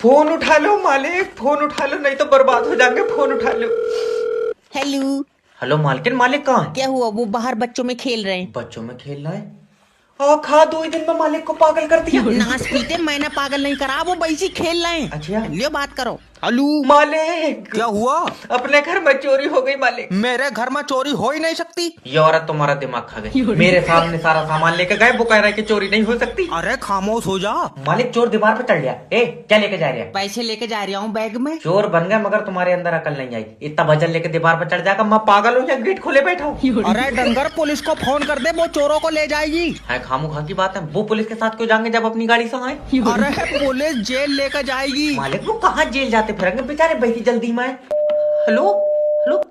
Phone उठा लो मालिक, phone उठा लो, नहीं तो बर्बाद हो जाएंगे। फोन उठा लो। हेलो। हेलो मालकिन, मालिक कहाँ है? क्या हुआ? वो बाहर बच्चों में खेल रहे हैं। बच्चों में खेलना है? खा 2 ही दिन में मालिक को पागल कर दिया। नाश पीते, मैंने पागल नहीं करा, वो वैसे खेल रहे हैं। अच्छा। लियो बात करो। हेलो। मालिक क्या हुआ? अपने घर में चोरी हो गई मालिक। मेरे घर में चोरी हो ही नहीं सकती। ये औरत तुम्हारा दिमाग खा गई। मेरे सामने सारा सामान लेके गए, वो कह रहा है कि चोरी नहीं हो सकती। अरे खामोश हो जा। मालिक चोर दीवार पे चढ़ गया। ए क्या लेके जा रहे हैं? पैसे लेके जा रहा हूँ बैग में। चोर बन गए मगर तुम्हारे अंदर अकल नहीं आई। इतना वजन लेके दीवार पे चढ़ जाएगा, मैं पागल हूँ या गेट खोले बैठा हूँ? अरे डंगर, पुलिस को फोन कर दे, वो चोरों को ले जाएगी। है खामोखा की बात है। वो पुलिस के साथ क्यों जाएंगे जब अपनी गाड़ी से आए? अरे पुलिस जेल लेकर जाएगी। मालिक वो कहाँ जेल जाते फिरेंगे बेचारे, बही जल्दी में। हेलो हेलो,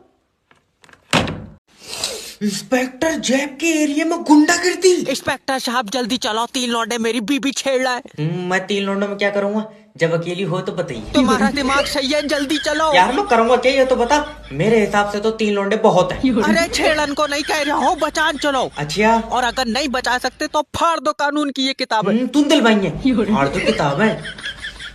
इंस्पेक्टर जैब के एरिया में गुंडागर्दी। इंस्पेक्टर साहब जल्दी चलो, 3 लौंडे मेरी बीबी छेड़ रहा है। मैं 3 लौंडों में क्या करूँगा? जब अकेली हो तो बताइए। तुम्हारा दिमाग सही है, जल्दी चलो। यार मैं करूँगा क्या ये तो बता। मेरे हिसाब से तो 3 लौंडे बहुत है। अरे छेड़न को नहीं कह रहा हूँ, बचान चलो। अच्छा। और अगर नहीं बचा सकते तो फाड़ दो कानून की ये किताब। तुम दिल भाई है और तो किताब है।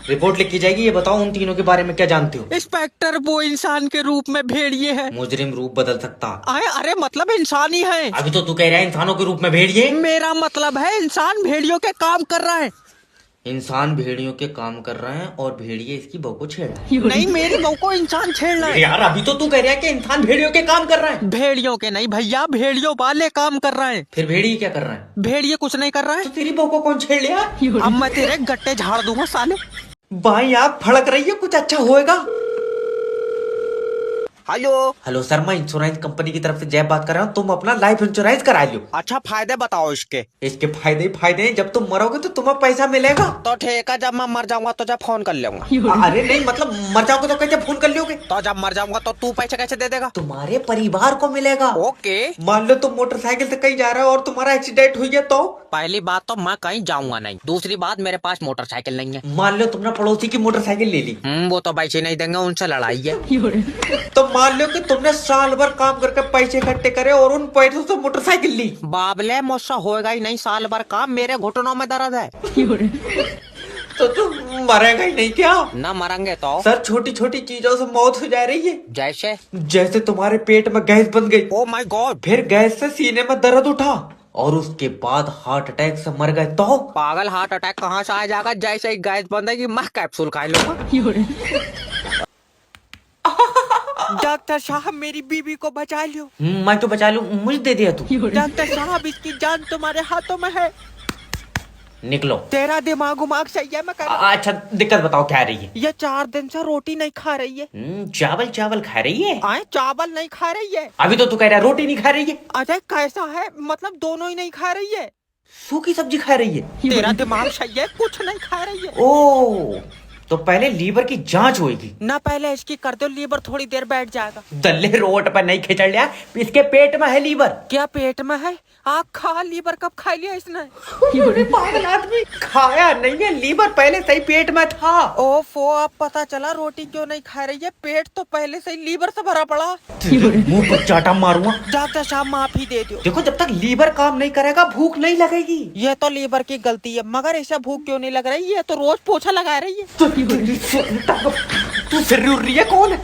रिपोर्ट लिखी जाएगी। ये बताओ उन तीनों के बारे में क्या जानते हो? इंस्पेक्टर वो इंसान के रूप में भेड़िए है। मुजरिम रूप बदल सकता। अरे मतलब इंसान ही है। अभी तो तू कह रहा है इंसानों के रूप में भेड़िए। मेरा मतलब है इंसान भेड़ियों के काम कर रहा है। इंसान भेड़ियों के काम कर रहे हैं और भेड़िए इसकी बहू को छेड़ रहे हैं। नहीं, मेरी बहू को इंसान छेड़ रहा है। यार अभी तो तू कह रहा है कि इंसान भेड़ियों के काम कर रहे हैं। भेड़ियों के नहीं भैया, भेड़ियों वाले काम कर रहे हैं। फिर भेड़िए क्या कर रहे हैं? भेड़िए कुछ नहीं कर रहा तो है। तेरी बहू को कौन छेड़ लिया? अब मैं तेरे गट्टे झाड़ दूंगा साले। बाई आँख फड़क रही है, कुछ अच्छा होएगा। हेलो। हेलो सर, मैं इंश्योरेंस कंपनी की तरफ से जैब बात कर रहा हूँ। तुम अपना लाइफ इंश्योरेंस करा लो। अच्छा फायदे बताओ इसके। इसके फायदे ही फायदे हैं। जब तुम मरोगे तो तुम्हें पैसा मिलेगा। तो ठीक है, जब मैं मर जाऊंगा तो जब फोन कर लूंगा। अरे नहीं मतलब मर जाओगे तो कैसे फोन कर लोगे? तो जब मर जाऊंगा तो तू पैसे कैसे दे देगा? तुम्हारे परिवार को मिलेगा। ओके। मान लो तुम मोटरसाइकिल से कहीं जा रहे हो और तुम्हारा एक्सीडेंट हुई है तो? पहली बात तो मैं कहीं जाऊंगा नहीं, दूसरी बात मेरे पास मोटरसाइकिल नहीं है। मान लो तुमने पड़ोसी की मोटरसाइकिल ले ली। वो तो पैसे नहीं देंगे, उनसे लड़ाई है। तो मान लो कि तुमने साल भर काम करके पैसे इकट्ठे करे और उन पैसों से मोटरसाइकिल ली। बाबले मुझसे होएगा ही नहीं साल भर काम, मेरे घुटनों में दर्द है। तो तुम मरेगा ही नहीं क्या? न मरेंगे तो? सर छोटी छोटी चीजों से मौत हो जा रही है। जैसे? जैसे तुम्हारे पेट में गैस बन गई। Oh my God. फिर गैस से सीने में दर्द उठा और उसके बाद हार्ट अटैक से मर गए तो? पागल, हार्ट अटैक कहाँ से आ जाएगा? जैसे ही गैस बंदेगी मैं कैप्सूल खा लूंगा। डॉक्टर साहब मेरी बीबी को बचा लो। मैं तो बचा लूं, मुझे दे दिया तू। डॉक्टर साहब इसकी जान तुम्हारे हाथों में है। निकलो। तेरा दिमाग उमाग सही है? मैं अच्छा दिक्कत बताओ क्या रही है? ये 4 दिन से रोटी नहीं खा रही है। चावल चावल खा रही है? चावल नहीं खा रही है। अभी तो तू कह रहा है रोटी नहीं खा रही है। अरे कैसा है, मतलब दोनों ही नहीं खा रही है। सूखी सब्जी खा रही है? तेरा दिमाग सही है, कुछ नहीं खा रही है। ओ तो पहले लीवर की जांच होगी ना, पहले इसकी कर दो, लीवर थोड़ी देर बैठ जाएगा। दल्ले रोड पर नहीं खिंचड़ लिया, इसके पेट में है लीवर। क्या पेट में है? आग खा, लीवर कब खा लिया इसने? पागल आदमी, खाया नहीं है, लीवर पहले से ही पेट में था। ओफो, अब पता चला रोटी क्यों नहीं खा रही है। पेट तो पहले से ही लीवर से भरा पड़ा। मुंह पर चाटा मारूंगा। डॉक्टर साहब माफी दे दो। देखो जब तक लीवर काम नहीं करेगा भूख नहीं लगेगी। ये तो लीवर की गलती है, मगर ऐसा भूख क्यों नहीं लग रही है? ये तो रोज पोछा लगा रही है। तू फिर रही है कौन है?